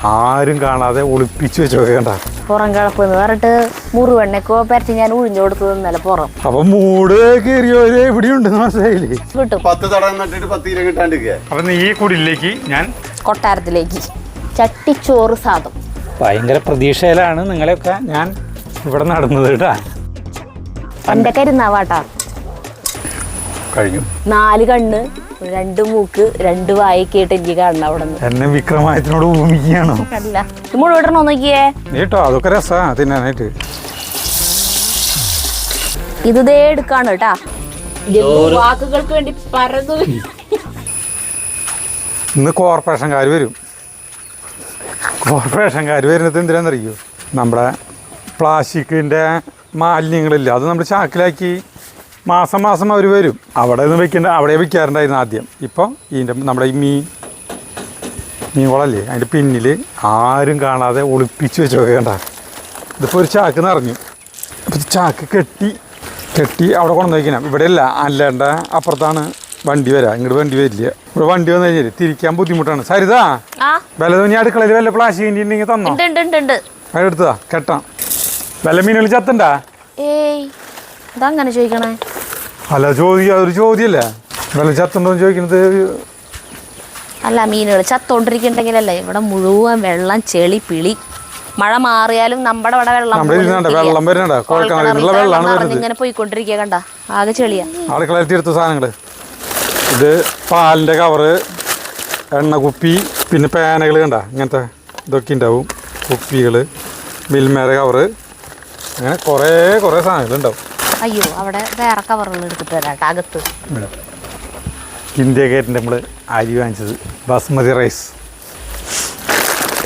ആരും കാണാതെ ഒളിപ്പിച്ചു വെച്ചോ കണ്ട പുറം കിളപ്പ് എന്ന് പറഞ്ഞിട്ട് മുറിവെണ്ണക്കോ പരത്തി ഞാൻ ഉഴിഞ്ഞു കൊടുത്തു ഇന്നലെ പുറം. അപ്പൊ മൂട് കയറിയോര് എവിടെയുണ്ടെന്ന് മനസ്സിലായില്ലേ? കിട്ടും. 10 തടം നട്ടിട്ട് 10 ഇര കിട്ടാണ്ടിരിക്കുക. അപ്പൊ ഈ കുടിലേക്ക് ഞാൻ കൊട്ടാരത്തിലേക്ക് ചട്ടിച്ചോറ് സാധം. ഭയങ്കര പ്രതീക്ഷയിലാണ് നിങ്ങളെയൊക്കെ ഞാൻ ഇവിടെ നടന്നത് കേട്ടാ. എന്റെ കരുന്നാവാട്ടാ. കഴിഞ്ഞു. 4 കണ്ണ് 2 മൂക്ക് 2 വായിക്കേട്ട് എനിക്ക് കാണണം അവിടെ നിന്ന്. എന്നെ വിക്രമാദിത്യനോട് ഭൂമിക്കുകയാണോ? അല്ല മുഴുവൻ ഇടണോ നോക്കിയേ. കേട്ടോ അതൊക്കെ രസാ തിന്നാനായിട്ട്. ഇത് ദേ എടുക്കാണ് കേട്ടാ. വാക്കുകൾക്ക് വേണ്ടി പരന്നു. ഇന്ന് കോർപ്പറേഷൻകാർ വരും. കോർപ്പറേഷൻകാർ വരുന്നത് എന്തിനാണെന്നറിയോ? നമ്മുടെ പ്ലാസ്റ്റിക്കിൻ്റെ മാലിന്യങ്ങളില്ല, അത് നമ്മൾ ചാക്കിലാക്കി മാസം മാസം അവർ വരും. അവിടെ നിന്ന് വെക്കേണ്ട അവിടെ വെക്കാറുണ്ടായിരുന്നു ആദ്യം. ഇപ്പോൾ ഇതിൻ്റെ നമ്മുടെ ഈ മീൻ കുളമല്ലേ, അതിൻ്റെ പിന്നിൽ ആരും കാണാതെ ഒളിപ്പിച്ച് വെച്ചോ കണ്ട. ഇതിപ്പോൾ ഒരു ചാക്ക് നിറഞ്ഞു. അപ്പോൾ ചാക്ക് കെട്ടി അവിടെ കൊണ്ടുവന്ന് വയ്ക്കണം. ഇവിടെയല്ല, അല്ലാണ്ട അപ്പുറത്താണ് വണ്ടി വരാം. ഇങ്ങോട്ട് വണ്ടി വരില്ല. ഇവിടെ വണ്ടി വന്നു കഴിഞ്ഞാൽ തിരിക്കാൻ ബുദ്ധിമുട്ടാണ്. സരിതാ വില തോന്നി അടുക്കളയിൽ വല്ല പ്ലാസ്റ്റിക് ഉണ്ടെങ്കിൽ തന്നോ? അതെടുത്തതാ കെട്ടാം. വല്ല മീനുകൾ ചത്തണ്ടാ? ഏയ് ഇതങ്ങനെ ചോദിക്കണേ. അല്ല അതൊരു ചോദ്യമല്ലേ, വല്ല ചത്തുണ്ടോന്ന് ചോദിക്കുന്നത്. അല്ല മീനുകൾ ചത്തോണ്ടിരിക്കണ്ടെങ്കിലല്ലേ ഇവിടെ മുഴുവൻ വെള്ളം ചെളി പിളി. മഴ മാറിയാലും നമ്മുടെ ഇവിടെ വെള്ളം വരുന്നുണ്ട്. കുഴക്കണ വെള്ളമാണ് ഇങ്ങനെ പോയിക്കൊണ്ടിരിക്കുക. കണ്ട ആകെ ചെളിയാ. അടുക്കളയിൽ തീർത്ത സാധനങ്ങൾ. ഇത് പാലിൻ്റെ കവറ്, എണ്ണ കുപ്പി, പിന്നെ പേനകൾ കണ്ട ഇങ്ങനത്തെ ഇതൊക്കെ ഉണ്ടാവും. കുപ്പികൾ, മിൽമേര കവറ്, അങ്ങനെ കുറേ സാധനങ്ങൾ ഉണ്ടാവും. അയ്യോ അവിടെ വേറെ കവറുകൾ എടുത്തിട്ട് വരാം അകത്ത്. ഇന്ത്യ ഗേറ്റിൻ്റെ നമ്മൾ അരി വാങ്ങിച്ചത് ബസ്മതി റൈസ്.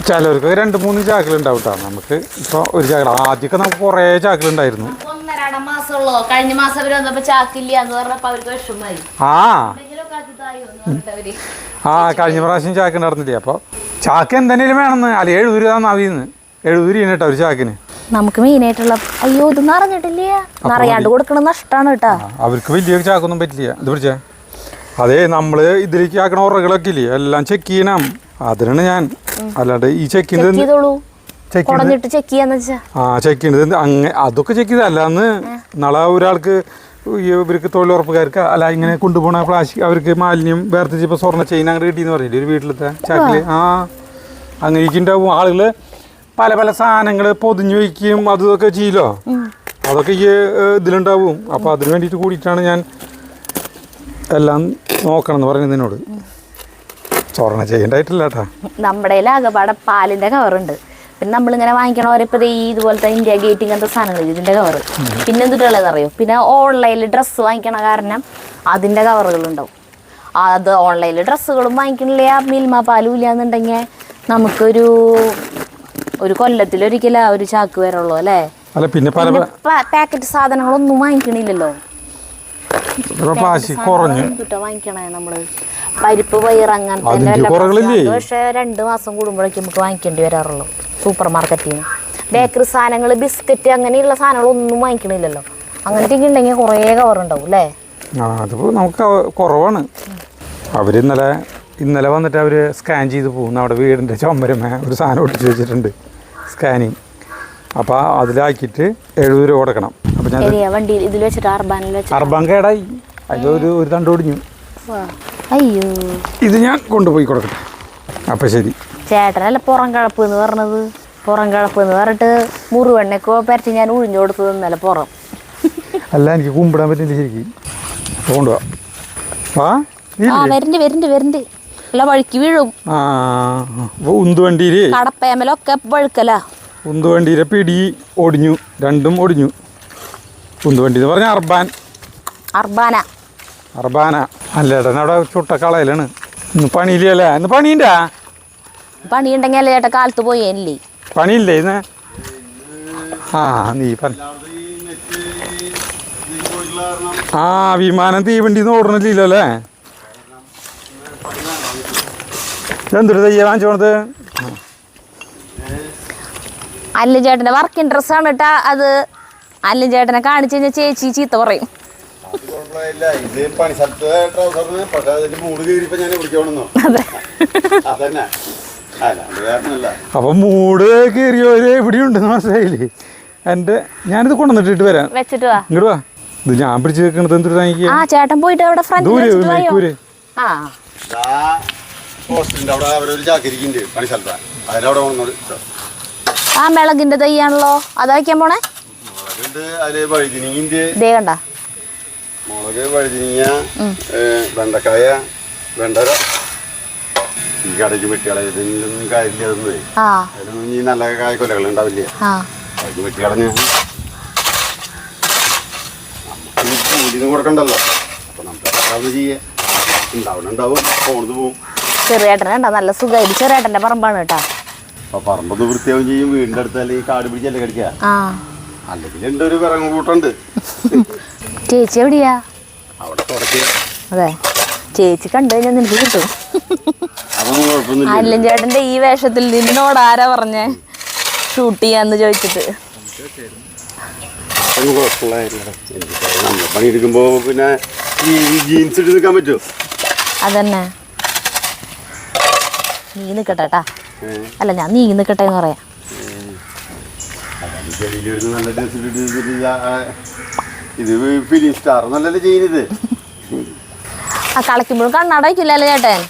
ചിലവർക്ക് 2-3 ചാക്കിലുണ്ടാവും കേട്ടോ. നമുക്ക് ഇപ്പോൾ ഒരു ചാക്കിൽ, ആദ്യമൊക്കെ നമുക്ക് കുറേ ചാക്കിലുണ്ടായിരുന്നു. 1.5 മാസമുള്ളൂ. കഴിഞ്ഞ മാസം അവർ വന്നപ്പോൾ ചാക്കില്ല എന്ന് പറഞ്ഞപ്പോൾ അവർക്ക് വിഷമമായി. കഴിഞ്ഞ പ്രാവശ്യം ചാക്ക് നടന്നില്ലേ. അപ്പോൾ ചാക്ക് എന്തെങ്കിലും വേണമെന്ന്. അല്ല 70 രൂപ നാവിന്ന് 70 രൂപ കേട്ടോ ഒരു ചാക്കിന്. നമുക്ക് മെയിനായിട്ടുള്ള അയ്യോ ഇത് നിറഞ്ഞിട്ടില്ല, നിറയാണ്ട് കൊടുക്കണ നഷ്ടമാണ് കേട്ടോ. അവർക്ക് വലിയ ചാക്കൊന്നും പറ്റില്ല. ഇത് പിടിച്ചാ അതേ നമ്മൾ ഇതിലേക്ക് ആക്കണ ഉറകളൊക്കെ ഇല്ലേ എല്ലാം ചെക്ക് ചെയ്യണം. അതിനാണ് ഞാൻ. അല്ലാണ്ട് ഈ ചെക്ക് ചെക്ക് ചെയ്യുന്നത് അങ്ങനെ അതൊക്കെ ചെക്ക് ചെയ്ത അല്ലാന്ന് നാളെ ഒരാൾക്ക് ഇവർക്ക് തൊഴിലുറപ്പുകാർക്ക് അല്ല ഇങ്ങനെ കൊണ്ടുപോകണ പ്ലാസ്റ്റിക് അവർക്ക് മാലിന്യം വേർതിരിച്ച് ഇപ്പോൾ സ്വർണ്ണ ചെയിൻ അങ്ങനെ കിട്ടിയെന്ന് പറഞ്ഞില്ലേ ഒരു വീട്ടിലത്തെ ചാക്കില്. അങ്ങനെ ഇരിക്കുന്നുണ്ടാവും ആളുകൾ. പല പല സാധനങ്ങൾ പൊതിഞ്ഞു വയ്ക്കുകയും അതൊക്കെ ചെയ്യലോ, അതൊക്കെ ഈ ഇതിലുണ്ടാവും. അപ്പോൾ അതിന് വേണ്ടിയിട്ട് കൂടിയിട്ടാണ് ഞാൻ എല്ലാം നോക്കണം എന്ന് പറയുന്നത് നിന്നോട്. സ്വർണ്ണ ചെയ്യണ്ടായിട്ടില്ല കേട്ടാ. നമ്മുടെ ആകെപ്പാടെ പാലിൻ്റെ കവറുണ്ട്. പിന്നെ നമ്മളിങ്ങനെ വാങ്ങിക്കണവരിപ്പോൾ ഈ ഇതുപോലത്തെ ഇന്ത്യ ഗേറ്റ് ഇങ്ങനത്തെ സാധനങ്ങൾ ഇതിൻ്റെ കവറ്. പിന്നെ എന്തിട്ടുള്ളതെന്ന് അറിയോ? പിന്നെ ഓൺലൈനിൽ ഡ്രസ്സ് വാങ്ങിക്കണ കാരണം അതിൻ്റെ കവറുകളുണ്ടാവും. അത് ഓൺലൈനിൽ ഡ്രസ്സുകളും വാങ്ങിക്കണില്ല, മിൽമ പാലും ഇല്ല എന്നുണ്ടെങ്കിൽ നമുക്കൊരു കൊല്ലത്തിലൊരിക്കലാ ഒരു ചാക്ക് വരള്ളൂ അല്ലേ. പിന്നെ പാക്കറ്റ് സാധനങ്ങളൊന്നും വാങ്ങിക്കണില്ലല്ലോ. വാങ്ങിക്കണേ നമ്മള് പരിപ്പ് പയർ അങ്ങനത്തെ. പക്ഷെ 2 മാസം കൂടുമ്പോഴേക്കും നമുക്ക് വാങ്ങിക്കേണ്ടി വരാറുള്ളൂ സൂപ്പർ മാർക്കറ്റിൽ നിന്ന്. ബേക്കറി സാധനങ്ങൾ, ബിസ്ക്കറ്റ് അങ്ങനെയുള്ള സാധനങ്ങളൊന്നും വാങ്ങിക്കണില്ലല്ലോ. അങ്ങനത്തെ ഉണ്ടെങ്കിൽ കുറേ കവറുണ്ടാവും അല്ലേ. അതിപ്പോൾ നമുക്ക് കുറവാണ്. അവർ ഇന്നലെ വന്നിട്ട് അവർ സ്കാൻ ചെയ്ത് പോകും. നമ്മുടെ വീടിൻ്റെ ചുമരമേ ഒരു സാധനം ഒട്ടിച്ച് വെച്ചിട്ടുണ്ട് സ്കാനിങ്. അപ്പോൾ അതിലാക്കിയിട്ട് 70 രൂപ കൊടുക്കണം. അപ്പോൾ ഞാൻ വണ്ടിയിൽ ഇതിൽ വെച്ചിട്ട് അർബാൻ കേടായി. അതിൽ ഒരു തണ്ട് ഒടിഞ്ഞു. അയ്യോ ഇത് ഞാൻ കൊണ്ടുപോയി കൊടുക്കട്ടെ. അപ്പം ശരി. ചേട്ടനല്ല പുറം കിളപ്പ് എന്ന് പറഞ്ഞത്. പുറം കിളപ്പ് എന്ന് പറഞ്ഞിട്ട് മുറിവെണ്ണക്കോ പരത്തി ഞാൻ ഉഴിഞ്ഞു കൊടുത്തത് ഇന്നലെ പുറം. അല്ല എനിക്ക് കുമ്പിടാൻ പറ്റില്ല ശരിക്കും. കൊണ്ടുപോവാ വരുന്നുണ്ട് അല്ല വഴുക്കി വീഴും. ഉന്തുവണ്ടിയിൽ കടപ്പേമലൊക്കെ വഴുക്കല. ഉന്തുവണ്ടിയിലെ പിടി ഒടിഞ്ഞു, 2ഉം ഒടിഞ്ഞു. ഉന്തുവണ്ടി എന്ന് പറഞ്ഞാൽ അർബാന അല്ലേട്ടൻ അവിടെ ചുട്ടക്കളയിലാണ്. ഇന്ന് പണിയില്ലല്ലേ? ഇന്ന് പണിയുണ്ടാ? പണിയുണ്ടെങ്കിൽ അല്ലേ ചേട്ടാ കാലത്ത് പോയല്ലേ? പണിയില്ലേ ഇന്ന്? നീ വിമാനം തീവണ്ടിന്ന് ഓടണില്ലല്ലോ അല്ലേ? എന്തൊരു തയ്യ വാങ്ങിച്ചു പോണത്? അല്ല ചേട്ടൻ്റെ വർക്കിംഗ് ഡ്രസ്സാണ് കേട്ടാ അത്. അല്ല ചേട്ടനെ കാണിച്ചു കഴിഞ്ഞാൽ ചേച്ചി ചീത്ത പറയും. അല്ലാണ്ട് കാരണമല്ല. അപ്പൊ മൂട് കയറിയവര് എവിടെയുണ്ടെന്ന് മനസ്സിലായില്ലേ. ഞാനിത് കൊണ്ടുവന്നിട്ട് വരാം. വെച്ചിട്ട് വാ. ഇങ്ങോട്ട് വാ. ഇത് ഞാൻ പിടിച്ച് വെക്കണത് എന്തൊരു ആ ചേട്ടൻ പോയിട്ട് അവിടെ ഫ്രണ്ട് ദൂരെ ആ ഹോസ്റ്റലിന്റെ അവിടെ അവരൊരു ചാക്കരിക്കുന്നുണ്ട് പണി സ്ഥലത്താണ്. അതിലവിടെ വന്നോട് ആ മിളകിന്റെ തൈയാണല്ലോ അത് വയ്ക്കാൻ പോണേ. മുളകുണ്ട്, അതില് വഴുതിനിങ്ങിന്റെ ദേ കണ്ട മുളക്, വഴുതിനിങ്ങ, വെണ്ടക്കായ, വെണ്ടര. ഈ കടയ്ക്ക് വെട്ടികളെ ഇതിലൊന്നും കാര്യമില്ല. അതൊന്നും ആ അതിലൊന്നും ഈ നല്ല കായ്ക്കൊലകൾ ഉണ്ടാവില്ല. ആ അതിന് വെട്ടികളഞ്ഞ് കൂലിന് കൊടുക്കണ്ടല്ലോ. അപ്പൊ നമുക്ക് പറ്റാവുന്ന ചെയ്യേ ഉണ്ടാവും പോണത് പോവും. ചെറിയേട്ടനെ കണ്ട നല്ല സുഖമായിട്ട്. ചെറിയേട്ടന്റെ പറമ്പാണ് കേട്ടാ. അപ്പൊ പറമ്പൊന്ന് വൃത്തിയാവും ചെയ്യും. വീടിന്റെ അടുത്ത് അല്ലെങ്കിൽ കാട് പിടിച്ചല്ലേ കടിക്കുക. ആ അല്ലെങ്കിൽ ഉണ്ട് ഒരു വിറങ്ങ് കൂട്ടുണ്ട്. ചേച്ചി എവിടെയാ? അവിടെ തുടക്കുക. അതെ ചേച്ചി കണ്ടു കഴിഞ്ഞാൽ നിനക്ക് കിട്ടും. അതൊന്നും കുഴപ്പമൊന്നുമില്ല. അല്ലൻ ചേട്ടന്റെ ഈ വേഷത്തിൽ നിന്നോട് ആരാ പറഞ്ഞേ ഷൂട്ട് ചെയ്യാന്ന് ചോദിച്ചിട്ട്? അതൊന്നും കുഴപ്പമില്ലായിരുന്നു. നമ്മൾ പണിയെടുക്കുമ്പോ പിന്നെ ഈ ജീൻസ് ഇട്ട് നിൽക്കാൻ പറ്റുമോ? അതന്നെ നീ നിക്കട്ടെട്ടാ. അല്ല ഞാൻ നീ നിക്കട്ടെ എന്ന് പറയാം. നല്ല ഡ്രസ് ഇത് ഫിലിം സ്റ്റാർ നല്ലല്ലേ ചെയ്യുന്നത്. ആ കളിക്കുമ്പോഴും കണ്ണാട വയ്ക്കില്ലല്ലോ ചേട്ടൻ.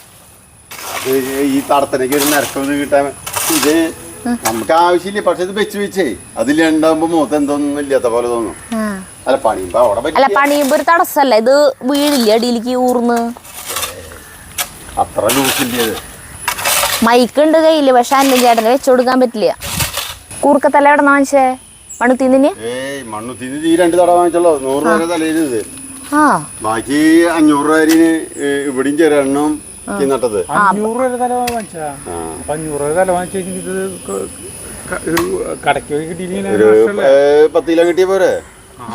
അത് ഈ തടത്തനയ്ക്ക് ഒരു നിരക്കൊന്ന് കിട്ടാൻ ഇത് നമുക്ക് ആവശ്യമില്ല. പക്ഷെ ഇത് വെച്ചേ അതിലുണ്ടാകുമ്പോ മുഖത്ത് എന്തോന്നും ഇല്ലാത്ത പോലെ തോന്നും. അല്ല പണിയുമ്പോ അവിടെ അല്ല പണിയുമ്പോ ഒരു തടസ്സല്ല. ഇത് വീഴില്ലേ അടിയിലേക്ക് ഊർന്ന്. അത്ര ലൂസില്ല. മൈക്കുണ്ട് കയ്യില്. പക്ഷെ അല്ലൻ ചേട്ടന് വെച്ചു കൊടുക്കാൻ പറ്റില്ല. കൂർക്കത്തല എവിടെ നിന്ന് വാങ്ങിച്ചേ? മണ്ണുത്തീന്നിന്? മണ്ണുത്തീന്ന് ഈ 2 തട വാങ്ങിച്ചല്ലോ. 100 രൂപ തലയിൽ ഇത്. ആ ബാക്കി 500 രൂപ ഇവിടെയും ചെറിയെണ്ണം നട്ടത്. 500 രൂപ തല വാങ്ങിച്ചാ. 500 രൂപ തല വാങ്ങിച്ചു കടയ്ക്ക് ഒരു 10 കിലോ കിട്ടിയ പോരെ.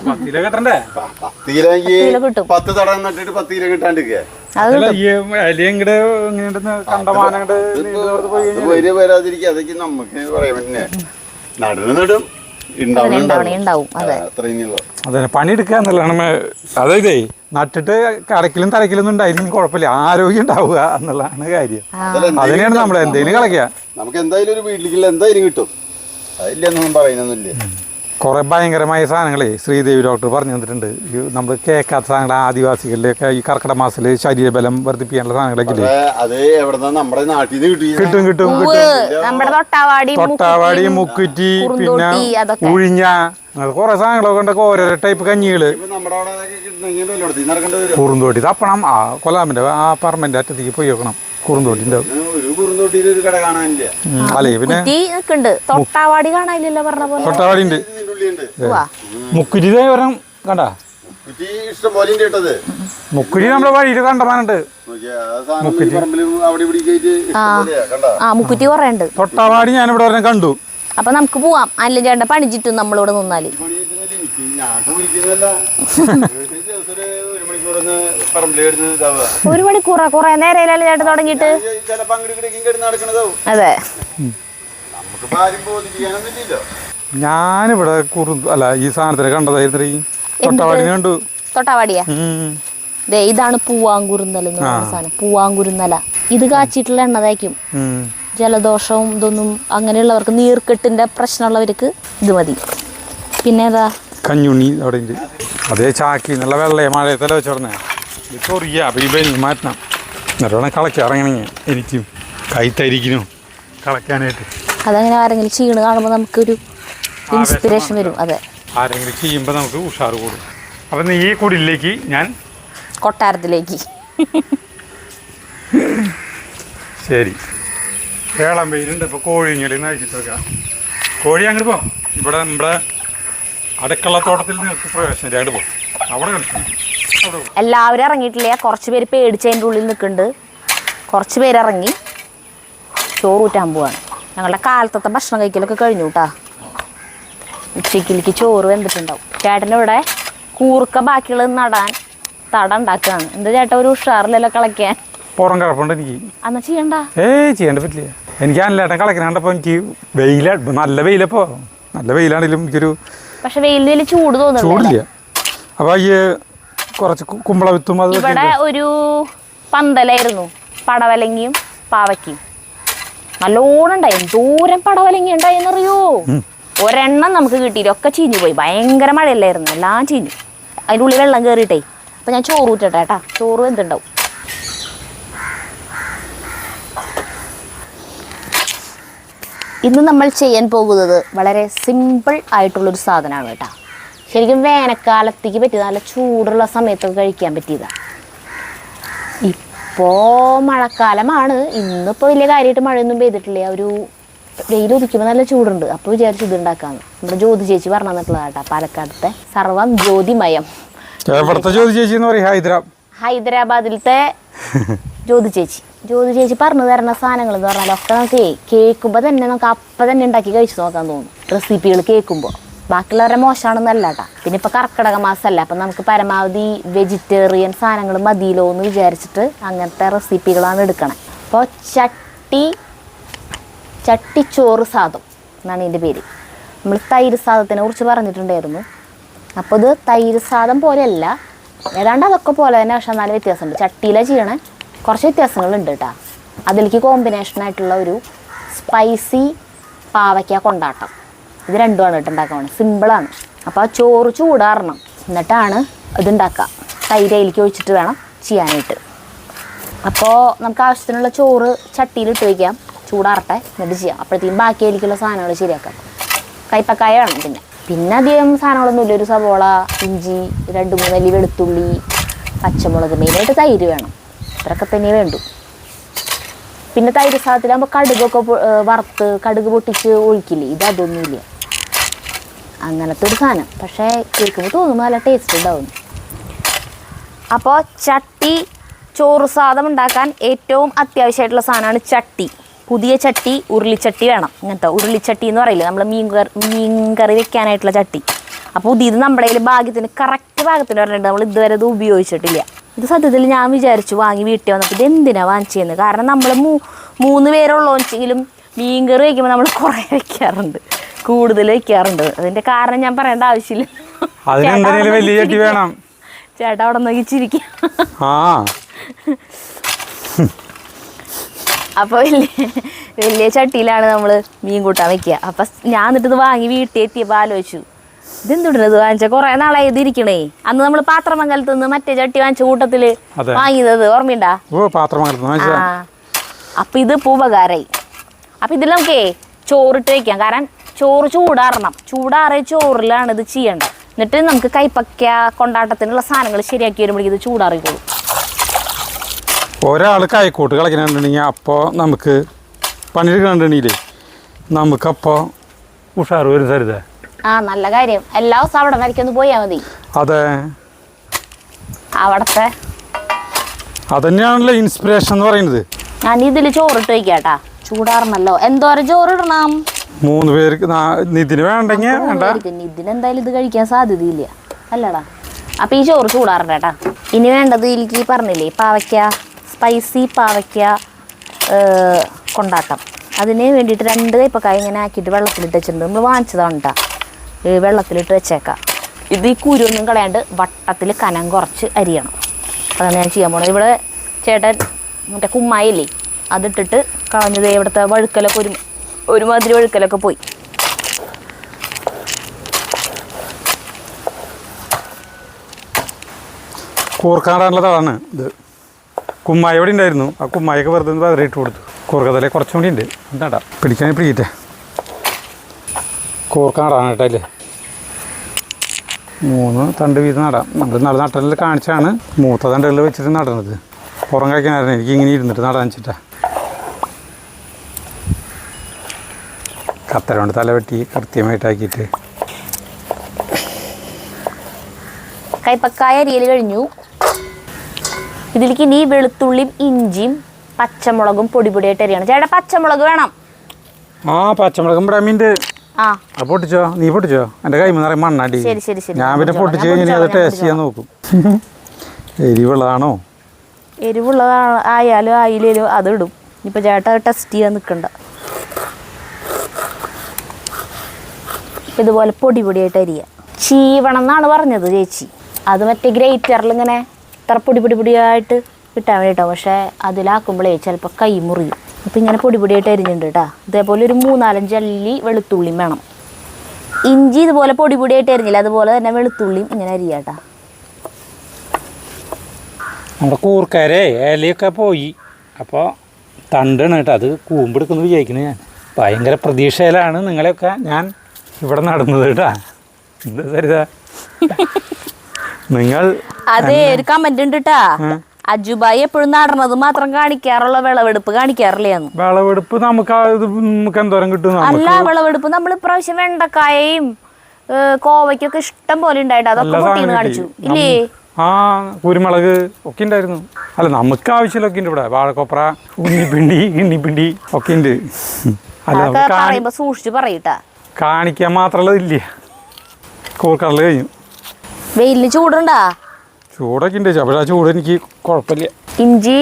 10 കിലോ കിട്ടണ്ടേ? 10 കിലോ കിട്ടും. 10 തടം നട്ടിട്ട് 10 കിലോ കിട്ടാണ്ടിരിക്കുക. വരാതിരിക്കുക. അതൊക്കെ നമുക്ക് പറയാൻ പറ്റുന്നേ. നടും ഉണ്ടാവും. അതെ അതെ പണിയെടുക്കുക എന്നുള്ളതാണ്. അതായത് നട്ടിട്ട് കടക്കിലും തലക്കിലൊന്നും ഉണ്ടായിരുന്നു കുഴപ്പമില്ല. ആരോഗ്യം ഉണ്ടാവുക എന്നുള്ളതാണ് കാര്യം. അതിനെയാണ് നമ്മൾ എന്തെങ്കിലും കളയ്ക്കുക. നമുക്ക് എന്തായാലും ഒരു വീട്ടിലേക്കുള്ള എന്തായാലും കിട്ടും. അതില്ലെന്നൊന്നും പറയുന്നൊന്നുമില്ല. കുറെ ഭയങ്കരമായ സാധനങ്ങളെ ശ്രീദേവി ഡോക്ടർ പറഞ്ഞു തന്നിട്ടുണ്ട്. നമ്മൾ കേൾക്കാത്ത സാധനങ്ങൾ ആദിവാസികളിലൊക്കെ ഈ കർക്കിടക മാസത്തില് ശരീരബലം വർദ്ധിപ്പിക്കാനുള്ള സാധനങ്ങളൊക്കെ അത് എവിടെ നമ്മുടെ നാട്ടിൽ നിന്ന് കിട്ടും കിട്ടും നമ്മുടെ തൊട്ടാവാടി മുക്കുറ്റി പിന്നെ ഉഴിഞ്ഞ കുറെ സാധനങ്ങളൊക്കെ ഉണ്ടൊക്കെ ഓരോരോ ടൈപ്പ് കഞ്ഞികള്. കുറുന്തോട്ടി തപ്പണം. ആ കൊല്ലാമിന്റെ ആ പറമ്പിന്റെ അറ്റത്തേക്ക് പോയി വെക്കണം. കുറുന്തോട്ടിന്റെ അല്ലേ പിന്നെ തൊട്ടാവാടി കാണാനില്ലല്ലോ പറഞ്ഞ പോലെ. തൊട്ടാവാടി ഉണ്ട്. മുക്കുറ്റി ഒരെണ്ണം കണ്ടാ? മുക്കുറ്റി നമ്മുടെ വഴിയിൽ കണ്ടമാനുണ്ട്. മുക്കുറ്റി കുറേ ഉണ്ട്. തൊട്ടാവാടി ഞാനിവിടെ ഒരെണ്ണം കണ്ടു. അപ്പൊ നമുക്ക് പോവാം. അല്ല ചേട്ടൻ പണിച്ചിട്ടും നമ്മളിവിടെ നിന്നാല്. ഒരു മണിക്കൂറാ കുറെ നേരം ചേട്ടൻ തുടങ്ങിയിട്ട്. അതെ ഞാനിവിടെ അല്ല ഈ സാധനത്തിന് കണ്ടതായിരുന്നു. ഈ തൊട്ടാവാടി കണ്ടു. തൊട്ടാവാടിയാ? ഇതാണ് പൂവാങ്കുരുന്നല എന്ന് പറയുന്ന സാധനം. പൂവാങ്കുരുന്നല ഇത് കാച്ചിട്ടുള്ള എണ്ണ തേക്കും. ജലദോഷവും ഇതൊന്നും അങ്ങനെയുള്ളവർക്ക്, നീർക്കെട്ടിന്റെ പ്രശ്നമുള്ളവർക്ക് ഇത് മതി. പിന്നെ ഏതാ കഞ്ഞുണ്ണി അവിടെ ഉണ്ട്. അതേ ചാക്കി നല്ല വെള്ളയെ മഴയത്തല വെച്ചോടനെ ചൊറിയ. അപ്പം ഈ ബെല്ലി മാറ്റണം. എന്നിട്ട് കളയ്ക്കാൻ ഇറങ്ങണമെങ്കിൽ എനിക്കും കൈത്തരിക്കണു കളയ്ക്കാനായിട്ട്. അതങ്ങനെ ആരെങ്കിലും ചെയ്യണ കാണുമ്പോൾ നമുക്കൊരു ഇൻസ്പിറേഷൻ വരും. അതെ ആരെങ്കിലും ചെയ്യുമ്പോൾ നമുക്ക് ഉഷാറ് കൂടും. അപ്പം ഈ കുടിലേക്ക് ഞാൻ കൊട്ടാരത്തിലേക്ക്. ശരി വേളം വെയിലുണ്ട്. ഇപ്പോൾ കോഴിങ്ങളിൽ നിന്ന് അഴിച്ചിട്ട് വെക്കാം. കോഴി അങ്ങോട്ട് പോകാം. ഇവിടെ നമ്മുടെ അടുക്കളത്തോട്ടത്തിൽ നിങ്ങൾക്ക് പ്രവേശനം അങ്ങോട്ട് പോകും. അവിടെ കളിക്കണം. എല്ലാവരും ഇറങ്ങിയിട്ടില്ല. കുറച്ച് പേര് പേടിച്ചതിൻ്റെ ഉള്ളിൽ നിൽക്കുന്നുണ്ട്. കുറച്ച് പേര് ഇറങ്ങി ചോറൂറ്റാൻ പോവാണ്. ഞങ്ങളുടെ കാലത്തത്തെ ഭക്ഷണം കഴിക്കലൊക്കെ കഴിഞ്ഞു കേട്ടാ. ഉച്ചക്കിലേക്ക് ചോറ് വെന്തിട്ടുണ്ടാവും. ചേട്ടനിവിടെ കൂർക്ക ബാക്കിയുള്ളത് നടാൻ തട ഉണ്ടാക്കുകയാണ്. എന്താ ചേട്ടാ ഒരു ഉഷാറിലല്ലോ കളയ്ക്കാൻ? പുറം കിടപ്പുണ്ട് എനിക്ക്. എന്നാ ചെയ്യണ്ട. ചെയ്യേണ്ട പറ്റില്ല. എനിക്ക് അല്ലേട്ടൻ കളയ്ക്കാൻ കണ്ടപ്പോൾ എനിക്ക് നല്ല വെയിലപ്പോ നല്ല വെയിലാണെങ്കിലും എനിക്കൊരു പക്ഷെ വെയിലിൽ ചൂട് ചൂടില്ല. അപ്പൊ ഈ കുറച്ച് കുമ്പള വിത്തും ഇവിടെ ഒരു പന്തലായിരുന്നു. പടവലങ്ങിയും പാവയ്ക്കും. നല്ലോണം ഉണ്ടായി. ദൂരം പടവലങ്ങി ഉണ്ടായെന്നറിയോ. ഒരെണ്ണം നമുക്ക് കിട്ടിയില്ല, ഒക്കെ ചീഞ്ഞു പോയി. ഭയങ്കര മഴയല്ലായിരുന്നു, എല്ലാം ചീഞ്ഞു. അതിൻ്റെ ഉള്ളിൽ വെള്ളം കയറിയിട്ടേ. അപ്പം ഞാൻ ചോറ് ഊറ്റട്ടെ കേട്ടാ, ചോറ് എന്തുണ്ടാവും. ഇന്ന് നമ്മൾ ചെയ്യാൻ പോകുന്നത് വളരെ സിമ്പിൾ ആയിട്ടുള്ളൊരു സാധനമാണ് കേട്ടോ. ശരിക്കും വേനൽക്കാലത്തേക്ക് പറ്റിയത്, നല്ല ചൂടുള്ള സമയത്തൊക്കെ കഴിക്കാൻ പറ്റിയതാണ്. ഇപ്പോൾ മഴക്കാലമാണ്. ഇന്നിപ്പോൾ വലിയ കാര്യമായിട്ട് മഴയൊന്നും പെയ്തിട്ടില്ല. ഒരു വെയിൽ ഉദിക്കുമ്പോൾ നല്ല ചൂടുണ്ട്. അപ്പോൾ വിചാരിച്ചു ഇത് ഉണ്ടാക്കാമെന്ന്. നമ്മുടെ ജ്യോതി ചേച്ചി പറഞ്ഞു തന്നിട്ടുള്ളതാണ് കേട്ടോ, പാലക്കാടത്തെ സർവം ജ്യോതിമയം. ഹൈദരാബാദിലത്തെ ജ്യോതി ചേച്ചി പറഞ്ഞു തരുന്ന സാധനങ്ങൾ എന്ന് പറഞ്ഞാൽ ഒക്കെ നമുക്ക് കേൾക്കുമ്പോൾ തന്നെ നമുക്ക് അപ്പം തന്നെ ഉണ്ടാക്കി കഴിച്ചു നോക്കാൻ തോന്നും. റെസിപ്പികൾ കേൾക്കുമ്പോൾ ബാക്കിയുള്ളവരുടെ മോശമാണെന്നല്ല കേട്ടോ. പിന്നെ ഇപ്പോൾ കർക്കിടക മാസമല്ല, അപ്പം നമുക്ക് പരമാവധി വെജിറ്റേറിയൻ സാധനങ്ങൾ മതിയല്ലോ എന്ന് വിചാരിച്ചിട്ട് അങ്ങനത്തെ റെസിപ്പികളാണ് എടുക്കണേ. അപ്പോൾ ചട്ടിച്ചോറ് സാദം എന്നാണ് ഇതിൻ്റെ പേര്. നമ്മൾ തൈര് സാദത്തിനെ കുറിച്ച് പറഞ്ഞിട്ടുണ്ടായിരുന്നു. അപ്പോൾ ഇത് തൈര് സാദം പോലെയല്ല, ഏതാണ്ട് അതൊക്കെ പോലെ തന്നെ, പക്ഷെ നല്ല വ്യത്യാസമുണ്ട്. ചട്ടിയിലാണ് ചെയ്യണേ, കുറച്ച് വ്യത്യാസങ്ങളുണ്ട് കേട്ടോ. അതിലേക്ക് കോമ്പിനേഷനായിട്ടുള്ള ഒരു സ്പൈസി പാവയ്ക്ക കൊണ്ടാട്ടം, ഇത് രണ്ടുമാണ് കേട്ടോ ഉണ്ടാക്കാൻ. സിമ്പിളാണ്. അപ്പോൾ ആ ചോറ് ചൂടാറണം, എന്നിട്ടാണ് ഇതുണ്ടാക്കുക. തൈര് അതിലേക്ക് ഒഴിച്ചിട്ട് വേണം ചെയ്യാനായിട്ട്. അപ്പോൾ നമുക്ക് ആവശ്യത്തിനുള്ള ചോറ് ചട്ടിയിലിട്ട് വയ്ക്കാം, ചൂടാറട്ടെ, എന്നിട്ട് ചെയ്യാം. അപ്പോഴത്തേക്കും ബാക്കി അതിലേക്കുള്ള സാധനങ്ങൾ ശരിയാക്കാം. കൈപ്പക്കായ വേണം. പിന്നെ അധികം സാധനങ്ങളൊന്നുമില്ല. ഒരു സവോള, ഇഞ്ചി, 2-3 അല്ലി വെളുത്തുള്ളി, പച്ചമുളക്, മെയിനായിട്ട് തൈര് വേണം. ഇത്രയൊക്കെ തന്നെ വേണ്ടു. പിന്നെ തൈര് സാധനത്തിലാകുമ്പോൾ കടുകൊക്കെ വറുത്ത് കടുക് പൊട്ടിച്ച് ഒഴിക്കില്ലേ, ഇതൊന്നുമില്ല. അങ്ങനത്തെ ഒരു സാധനം. പക്ഷേ കേൾക്കുമ്പോൾ തോന്നുമ്പോൾ നല്ല ടേസ്റ്റ് ഉണ്ടാവും. അപ്പോൾ ചോറ് സാദം ഉണ്ടാക്കാൻ ഏറ്റവും അത്യാവശ്യമായിട്ടുള്ള സാധനമാണ് ചട്ടി. പുതിയ ചട്ടി, ഉരുളിച്ചട്ടി വേണം. ഇങ്ങനത്തെ ഉരുളിച്ചട്ടി എന്ന് പറയില്ലേ, നമ്മൾ മീൻകറി വെക്കാനായിട്ടുള്ള ചട്ടി. അപ്പോൾ ഇത് നമ്മുടെ കയ്യിൽ ഭാഗ്യത്തിന് കറക്റ്റ് ഭാഗത്തിന് പറഞ്ഞിട്ട് നമ്മൾ ഇതുവരെ ഇത് ഉപയോഗിച്ചിട്ടില്ല. ഇത് സത്യത്തിൽ ഞാൻ വിചാരിച്ചു വാങ്ങി വീട്ടിൽ വന്നപ്പോൾ ഇത് എന്തിനാണ് വാങ്ങിച്ചതെന്ന്. കാരണം നമ്മൾ 3 പേരുള്ളോച്ചെങ്കിലും മീൻകറി വയ്ക്കുമ്പോൾ നമ്മൾ കുറേ വെക്കാറുണ്ട്, കൂടുതൽ വെക്കാറുണ്ട്. അതിൻ്റെ കാരണം ഞാൻ പറയേണ്ട ആവശ്യമില്ല. ചേട്ടാ അവിടെ നോക്കി ചിരിക്കുക. അപ്പോൾ വലിയ ചട്ടിയിലാണ് നമ്മൾ മീൻ കൂട്ടാൻ വെക്കുക. അപ്പം ഞാൻ എന്നിട്ട് ഇത് വാങ്ങി വീട്ടിൽ എത്തിയപ്പോൾ ആലോചിച്ചു, ഇതെന്തുടരുത് വാങ്ങിച്ച കുറേ നാളായി ഇതിരിക്കണേ. അന്ന് നമ്മൾ പാത്രമംഗലത്ത് നിന്ന് മറ്റേ ചട്ടി വാങ്ങിച്ച കൂട്ടത്തിൽ വാങ്ങിയത് ഓർമ്മയുണ്ടാ? അപ്പം ഇത് ഉപകാരമായി. അപ്പം ഇതിൽ നമുക്കേ ചോറിട്ട് വയ്ക്കാം. കാരണം ചോറ് ചൂടാറണം. ചൂടാറിയ ചോറിലാണ് ഇത് ചെയ്യേണ്ടത്. എന്നിട്ട് നമുക്ക് കൈപ്പക്ക കൊണ്ടാട്ടത്തിനുള്ള സാധനങ്ങൾ ശരിയാക്കി വരുമ്പോഴേക്കും ഇത് ചൂടാറിക്കോളും. ഒരാൾ കൈക്കോട്ട് കളിക്കണമെന്നുണ്ടെങ്കിൽ അപ്പോൾ നമുക്ക് പണിയെടുക്കണമെന്നുണ്ടെങ്കിലേ നമുക്കപ്പോൾ ഉഷാറ് വരും. സരിതേ, നല്ല കാര്യം. എല്ലാ ദിവസവും അവിടെ വരയ്ക്കൊന്ന് പോയാൽ മതി. അതെ, അവിടത്തെ അതന്നെയാണല്ലോ ഇൻസ്പിറേഷൻ എന്ന് പറയുന്നത്. ഞാൻ ഇതിൽ ചോറിട്ട് വയ്ക്കാട്ടാ, ചൂടാറണല്ലോ. എന്തോരം ചോറിടണം? 3 പേർക്ക്. ഇതിന് വേണ്ടെങ്കിൽ ഇതിനെന്തായാലും ഇത് കഴിക്കാൻ സാധ്യതയില്ല അല്ലടാ. അപ്പം ഈ ചോറ് ചൂടാറേട്ടാ. ഇനി വേണ്ടത് ഇതിലേക്ക് പറഞ്ഞില്ലേ, പാവയ്ക്ക, സ്പൈസി പാവയ്ക്ക കൊണ്ടാട്ടം. അതിന് വേണ്ടിയിട്ട് 2 കൈപ്പക്കായ ഇങ്ങനെ ആക്കിയിട്ട് വെള്ളത്തിലിട്ട് വെച്ചിട്ടുണ്ട്. നമ്മൾ വാങ്ങിച്ചതാണ് കേട്ടോ. വെള്ളത്തിലിട്ട് വെച്ചേക്കാം. ഇത് ഈ കുരുവൊന്നും കളയാണ്ട് വട്ടത്തിൽ കനം കുറച്ച് അരിയണം. അതാണ് ഞാൻ ചെയ്യാൻ പോണത്. ഇവിടെ ചേട്ടൻ മറ്റേ കുമ്മായില്ലേ, അതിട്ടിട്ട് കളഞ്ഞത്. ഇവിടുത്തെ വഴുക്കലൊക്കെ ഒരുമാതിരി വഴുക്കലൊക്കെ പോയി. കൂർക്കാടാനുള്ളതാണ് ഇത്. കുമ്മായ ഇവിടെ ഉണ്ടായിരുന്നു. ആ കുമ്മായൊക്കെ വെറുതെ പതറിയിട്ട് കൊടുത്തു. കൂർക്കതലേ കുറച്ചും കൂടി ഉണ്ട്. എന്താ പിടിക്കാൻ പിടിക്കട്ടെ. കൂർക്കാടാണ് കേട്ടോ. അല്ലേ 3 തണ്ട് വീതം നടാം. നമ്മൾ നല്ല നട്ടലിൽ കാണിച്ചാണ് മൂത്ത തണ്ടുകളിൽ വെച്ചിട്ട് നടണത്. പുറം കഴിക്കാനായിരുന്നു. എനിക്ക് ഇങ്ങനെ ഇരുന്നിട്ട് നടാൻ വെച്ചിട്ടാ. കത്തര കൊണ്ട് തല വെട്ടി കൃത്യമായിട്ടാക്കിയിട്ട് കൈപ്പക്കായ അരിയൽ കഴിഞ്ഞു. ഇതിലേക്ക് ഇനി വെളുത്തുള്ളിയും ഇഞ്ചിയും പച്ചമുളകും പൊടിയായിട്ട് അരിയണം. ചേട്ടാ പച്ചമുളക് വേണം. പച്ചമുളകും ബ്രഹ്മിൻ്റെ പൊട്ടിച്ചോ. നീ പൊട്ടിച്ചോ. എൻ്റെ കൈ നിറയെ മണ്ണാടി. ഞാൻ പിന്നെ പൊട്ടിച്ച് കഴിഞ്ഞാൽ അത് ടേസ്റ്റ് ചെയ്യാൻ നോക്കും. എരിവുള്ളതാണോ? ആയാലും ആയില്ലേലും അത് ഇടും. ഇപ്പം ചേട്ടാ ടെസ്റ്റ് ചെയ്യാൻ നിൽക്കണ്ട. ഇതുപോലെ പൊടിയായിട്ട് അരിയുക. ചീവണം എന്നാണ് പറഞ്ഞത് ചേച്ചി. അത് മറ്റേ ഗ്രേറ്ററിൽ ഇങ്ങനെ ഇത്ര പൊടിയായിട്ട് കിട്ടാൻ വേണ്ടിയിട്ടോ. പക്ഷേ അതിലാക്കുമ്പോഴേ ചിലപ്പോൾ കൈ മുറിയും. അപ്പം ഇങ്ങനെ പൊടി പൊടിയായിട്ട് അരിഞ്ഞിട്ടുണ്ട് കേട്ടോ. ഇതേപോലെ ഒരു 3-4 അല്ലി വെളുത്തുള്ളിയും വേണം. ഇഞ്ചി ഇതുപോലെ പൊടി പൊടിയായിട്ട് അരിഞ്ഞില്ല, അതുപോലെ തന്നെ വെളുത്തുള്ളിയും ഇങ്ങനെ അരിയാട്ടാ. നമ്മുടെ കൂർക്കരെ ഇലയൊക്കെ പോയി, അപ്പോൾ തണ്ടാണ് കേട്ടോ. അത് കൂമ്പെടുക്കുന്നു വിചാരിക്കുന്നത് ഞാൻ. ഭയങ്കര പ്രതീക്ഷയിലാണ് നിങ്ങളെയൊക്കെ ഞാൻ ഇവിടെ നടന്നത് കേട്ടാ. എന്താ സരിത നിങ്ങൾ അതെ, ഒരു കമന്റ് ഉണ്ട് കേട്ടാ. അജുബായി എപ്പോഴും നടണത് മാത്രം കാണിക്കാറുള്ള വിളവെടുപ്പ് കാണിക്കാറില്ലേന്ന്. വിളവെടുപ്പ് നമുക്ക് എന്തോരം കിട്ടും? അല്ല, വിളവെടുപ്പ് നമ്മൾ ഇപ്രാവശ്യം വെണ്ടക്കായയും കോവയ്ക്കൊക്കെ ഇഷ്ടം പോലെ ഉണ്ടായിട്ട് അതൊക്കെ പൊട്ടിന്ന് കാണിച്ചു ഇല്ലേ? ആ, കുരുമുളക് ഒക്കെ ഉണ്ടായിരുന്നു. അല്ല, നമുക്ക് ആവശ്യമൊക്കെ ഉണ്ട് ഇവിടെ. വാഴക്കൊപ്ര, ഉണ്ണിപ്പിണ്ടി, കിണ്ണിപ്പിണ്ടി ഒക്കെ ഉണ്ട്. അതൊക്കെ പറയുമ്പോ സൂക്ഷിച്ചു പറയട്ടാ. കാണിക്കാൻ മാത്രമുള്ളതില്ല. കൂർക്കടല് കഴിഞ്ഞു. വെയിലിന് ചൂടുണ്ടാ? ചൂടൊക്കെ ഉണ്ട്, പക്ഷേ ആ ചൂട് എനിക്ക് കുഴപ്പമില്ല. ഇഞ്ചി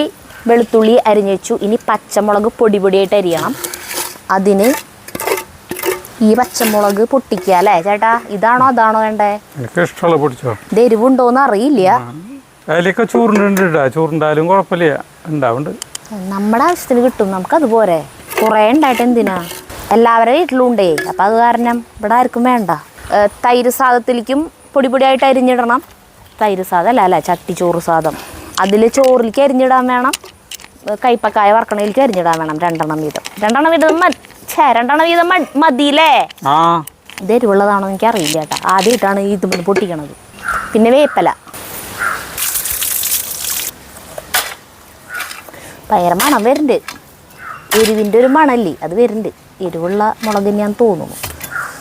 വെളുത്തുള്ളി അരിഞ്ഞു വെച്ചു. ഇനി പച്ചമുളക് പൊടി പൊടിയായിട്ട് അരിയണം. അതിന് ഈ പച്ചമുളക് പൊട്ടിക്കുക അല്ലേ ചേട്ടാ? ഇതാണോ അതാണോ വേണ്ടേ? എനിക്ക് ഇഷ്ടമുള്ള പൊടിച്ചോ. ഇത് എരിവുണ്ടോന്ന് അറിയില്ല. അതിലൊക്കെ ചൂറുണ്ട്, ചൂറുണ്ടായാലും കുഴപ്പമില്ല, ഉണ്ടാവുന്നുണ്ട്. നമ്മുടെ ആവശ്യത്തിന് കിട്ടും, നമുക്കത് പോരെ. കുറേ ഉണ്ടായിട്ട് എന്തിനാ? എല്ലാവരുടെ വീട്ടിലും ഉണ്ടേ, അപ്പം അത് കാരണം ഇവിടെ ആർക്കും വേണ്ട. തൈര് സാദത്തിലേക്കും പൊടി പൊടിയായിട്ട് അരിഞ്ഞിടണം. തൈര് സാദം അല്ല ചട്ടിച്ചോറ് സാദം. അതിൽ ചോറിലേക്ക് അരിഞ്ഞിടാൻ വേണം. കൈപ്പക്കായ വറക്കണയിലേക്ക് അരിഞ്ഞിടാൻ വേണം. 2 വീതം മതിയില്ലേ? ഇത് എരിവുള്ളതാണോ എനിക്ക് അറിയില്ല കേട്ടോ. ആദ്യമായിട്ടാണ് ഇത് പൊട്ടിക്കണത്. പിന്നെ വേപ്പല, ഭയങ്കര മണം വരുന്നുണ്ട്. എരിവിൻ്റെ ഒരു മണല്ലേ അത് വരുന്നുണ്ട്. എരിവുള്ള മുളക് ഞാൻ തോന്നുന്നു.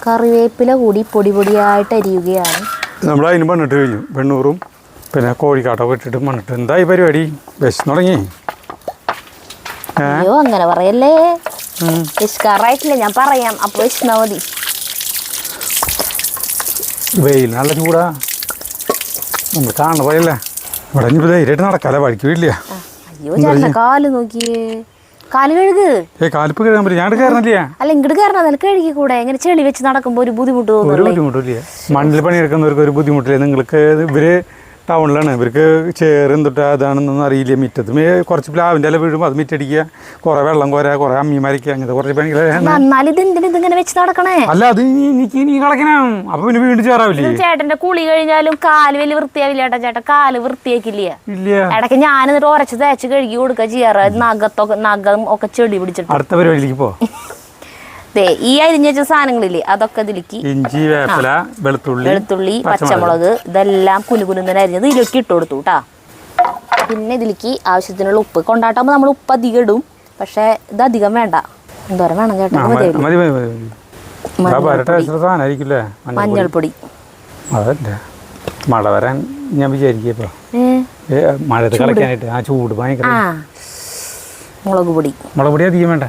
കറിവേപ്പില കൂടി പൊടി പൊടിയായിട്ട് അരിയുകയാണ്. നമ്മൾ അതിന് മണ്ണിട്ട് കഴിഞ്ഞു. വെണ്ണൂറും പിന്നെ കോഴിക്കാട്ടൊക്കെ ഇട്ടിട്ട് മണ്ണിട്ട്. എന്തായി പരിപാടി? വിശന്ന് തുടങ്ങി? അയ്യോ, അങ്ങനെ പറയല്ലേ. വിശക്കാറായിട്ടില്ല, ഞാൻ പറയാം. അപ്പോൾ വിശന്നാ മതി. വെയിൽ നല്ല ചൂടാ, നമ്മൾ കാണുന്ന പോയല്ലേ. ഇവിടെ ഇനി ധൈര്യമായിട്ട് നടക്കാല്ലേ, വഴിക്ക് വീട്ടില്ല. അയ്യോ ചേട്ടൻ കാല് നോക്കിയേ, കാല് കഴുക്. കാലിപ്പ് കഴുകാൻ പറ്റും, ഞാൻ കയറുന്നില്ല. അല്ല, ഇങ്ങോട്ട് കയറണം, നിനക്ക് കഴുകി കൂടെ? ഇങ്ങനെ ചെളി വെച്ച് നടക്കുമ്പോൾ ഒരു ബുദ്ധിമുട്ട് തോന്നുന്നു. ഒരു ബുദ്ധിമുട്ടില്ല. മണ്ണിൽ പണിയെടുക്കുന്നവർക്ക് ഒരു ബുദ്ധിമുട്ടില്ല. നിങ്ങൾക്ക് ഇവര് ടൗണിലാണ്, ഇവർക്ക് ചേറ് എന്തൊട്ട് അതാണെന്നൊന്നും അറിയില്ല. മിറ്റത്ത് കുറച്ച് പ്ലാവിൻ്റെ ഇല വീഴുമ്പോൾ അത് മിറ്റടിക്കുക, കുറേ വെള്ളം കോരുക, കുറേ അമ്മിമാരിക്കുക, അങ്ങനത്തെ കുറച്ച് പണികൾ. ഇതിങ്ങനെ വെച്ച് നടക്കണേ? അല്ല, അത് എനിക്ക് നീ കളക്കണം. അപ്പൊ പിന്നെ വീണ്ടും ചേറാവില്ലേ? ചേട്ടന്റെ കുളി കഴിഞ്ഞാലും കാല് വലിയ വൃത്തിയാവില്ല ചേട്ടാ. ചേട്ടൻ കാല് വൃത്തിയാക്കില്ല. ഇല്ല, ഇടയ്ക്ക് ഞാൻ എന്നിട്ട് ഉരച്ച് തേച്ച് കഴുകി കൊടുക്കുക ചെയ്യാറ്. നഖം ഒക്കെ ചെടി പിടിച്ചിട്ട്. അടുത്ത പരിപാടിയിലേക്ക് പോ. ഈ അരിഞ്ഞ വെച്ച സാധനങ്ങളില്ലേ അതൊക്കെ ഇതിലേക്ക് ഇഞ്ചി, വേപ്പില, വെളുത്തുള്ളി, പച്ചമുളക് ഇതെല്ലാം കുനുകുനുന്നതിന് അരിഞ്ഞത് ഇതിലേക്ക് ഇട്ട് കൊടുത്തു കേട്ടാ. പിന്നെ ഇതിലേക്ക് ആവശ്യത്തിനുള്ള ഉപ്പ്. കൊണ്ടാട്ടാകുമ്പോൾ നമ്മൾ ഉപ്പ് അധികം ഇടും, പക്ഷെ ഇത് അധികം വേണ്ട. എന്തോരം വേണം ചേട്ടാ? മഞ്ഞൾപ്പൊടി. അതല്ലേ മഴ വരാൻ ഞാൻ വിചാരിക്കപ്പോ, മഴത്ത് കളിക്കാനായിട്ട്. ആ ചൂട് ഭയങ്കര. മുളക് പൊടി അധികം വേണ്ട,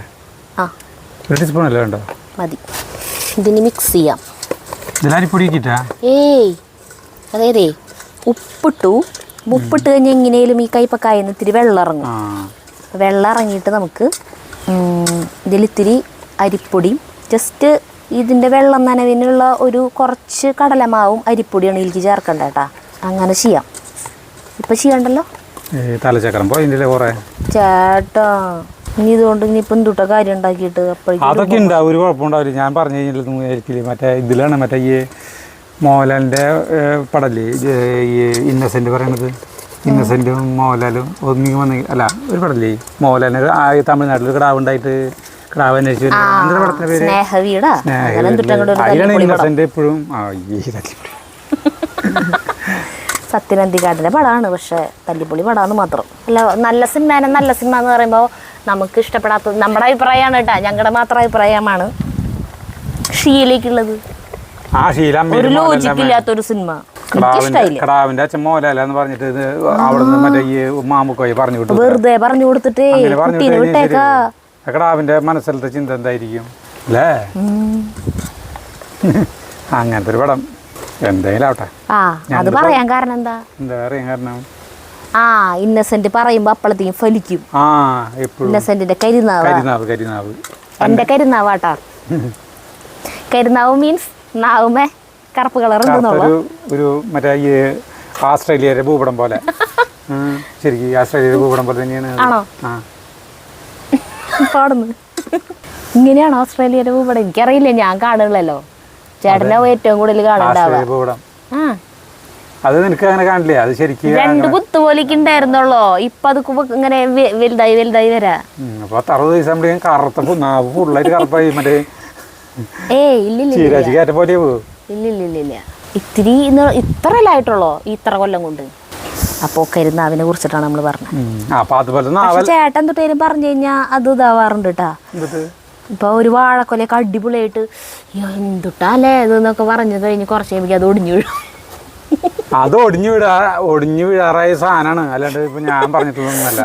1 ടീസ്പൂൺ അല്ലേ വേണ്ട? മതി. ഇതിന് മിക്സ് ചെയ്യാം. ഇതിലരിപ്പൊടി കിട്ടാ? ഏയ്, അതെ ഉപ്പിട്ടു. ഉപ്പിട്ട് കഴിഞ്ഞാൽ എങ്ങനെയും ഈ കൈപ്പക്കായന്ന് ഇത്തിരി വെള്ളം ഇറങ്ങും. വെള്ളം ഇറങ്ങിയിട്ട് നമുക്ക് ഇതിലിത്തിരി അരിപ്പൊടിയും ജസ്റ്റ് ഇതിൻ്റെ വെള്ളം നനവിനുള്ള ഒരു കുറച്ച് കടലമാവും അരിപ്പൊടിയാണ് ഇതിലേക്ക് ചേർക്കണ്ട കേട്ടാ. അങ്ങനെ ചെയ്യാം. ഇപ്പം ചെയ്യണ്ടല്ലോ. തലച്ചക്രം പോയില്ലേ കുറേ ചേട്ടാ. ഇനി ഇതുകൊണ്ട് ഇനിയിപ്പം എന്തുട്ട കാര്യം ഉണ്ടാക്കിയിട്ട് അതൊക്കെ ഉണ്ടാവും, ഒരു കുഴപ്പമുണ്ടാവില്ല. ഞാൻ പറഞ്ഞു കഴിഞ്ഞാൽ മറ്റേ ഇതിലാണ്, മറ്റേ ഈ മോഹൻലാലിൻ്റെ പടല്ലേ ഈ ഇന്നസെൻ്റ് പറയണത്. ഇന്നസെൻറ്റും മോഹൻലാലും ഒന്നിങ്ങി വന്ന് അല്ല ഒരു പടല്ലേ മോഹൻലാലിന് തമിഴ്നാട്ടിൽ കിടാവ് ഉണ്ടായിട്ട് കിടാവ് അന്വേഷിച്ചു. പടത്തിൻ്റെ പേര് അതിലാണ് ഇന്നസെൻ്റ് എപ്പോഴും. സത്യനന്ദിക്കാടിൻ്റെ പടമാണ്, പക്ഷെ തല്ലിപ്പൊളി പടമാണെന്ന് മാത്രം. അല്ല, നല്ല സിനിമ എന്ന് പറയുമ്പോൾ നമുക്ക് ഇഷ്ടപ്പെടാത്തത് നമ്മുടെ അഭിപ്രായമാണ് കേട്ടാ. ഞങ്ങളുടെ മാത്രം അഭിപ്രായമാണ്. ഷീയിലേക്കുള്ളത് ഒരു ലോജിക്കില്ലാത്തൊരു സിനിമ. കടാവിന്റെ അച്ഛൻ മോഹൻലാലെന്ന് പറഞ്ഞിട്ട് അവിടെ മറ്റേ ഈ മാമുക്കോയെ പറഞ്ഞു വിട്ടു, വെറുതെ പറഞ്ഞു കൊടുത്തിട്ട് കുട്ടീനെ വിട്ടേക്കാ. കടാവിന്റെ മനസ്സിലത്തെ ചിന്ത എന്തായിരിക്കും അല്ലേ? അങ്ങനത്തെ ഒരു പടം എന്തെങ്കിലും ആവട്ടെ. അത് പറയാൻ കാരണം എന്താ പറയാൻ കാരണം ഇന്നസെന്റ് പറയുമ്പോ അപ്പളത്തേക്കും ഫലിക്കും. ഇന്നസെന്റിന്റെ കരിനാവ് എന്റെ കരിനാവാട്ടാ. കരിനാവ് മീൻസ് നാവുമേ കറുപ്പ് കളർ ഒരു മറ്റേ ഈ ആസ്ട്രേലിയയുടെ ഭൂപടം പോലെ. ശരിക്കും ആസ്ട്രേലിയയുടെ ഭൂപടം പോലെ തന്നെയാണ്. ആണോ? പാടുന്നു. ഇങ്ങനെയാണ് ഓസ്ട്രേലിയയിലെ ഭൂപടം. എനിക്കറിയില്ല, ഞാൻ കാണുന്നില്ലല്ലോ. ചേട്ടനെ ഏറ്റവും കൂടുതൽ കാണണ്ടാവുക. ഭൂപടം ആ, അത് നിനക്ക് അങ്ങനെ കാണില്ലേ? അത് ശരിക്കും 2 കുത്തുപോലേക്ക് ഉണ്ടായിരുന്നുള്ളോ. ഇപ്പൊ അത് ഇങ്ങനെ വലുതായി വലുതായി വരാ. അപ്പൊ 60 ദിവസം നമ്മള് കറുത്ത നാവ് ഫുള്ളായിട്ട് കറുപ്പായി മറ്റേ ഏയ് ഇല്ലില്ല ചീരാജി കയറ്റ പോലെ പോകും. ഇല്ലില്ലില്ല. ഇത്തിരി ഇത്രല്ലായിട്ടുള്ളോ ഇത്ര കൊല്ലം കൊണ്ട്. അപ്പൊ കരുന്നാവിനെ കുറിച്ചിട്ടാണ് നമ്മൾ പറഞ്ഞത്. അപ്പൊ അതുപോലെ പക്ഷെ ചേട്ടൻ തൊട്ടേലും പറഞ്ഞു കഴിഞ്ഞാ അത് ഇതാവാറുണ്ട് കേട്ടാ. ഇപ്പൊ ഒരു വാഴക്കൊലയൊക്കെ അടിപൊളിയായിട്ട് എന്തുട്ടാല്ലേ ഇതെന്നൊക്കെ പറഞ്ഞു കഴിഞ്ഞ് കുറച്ച് കഴിയുമ്പോൾ അത് ഒടിഞ്ഞു വീഴും. അത് ഒടിഞ്ഞു വീഴാറായ സാധനമാണ്, അല്ലാണ്ട് ഇപ്പൊ ഞാൻ പറഞ്ഞിട്ടൊന്നുമല്ല.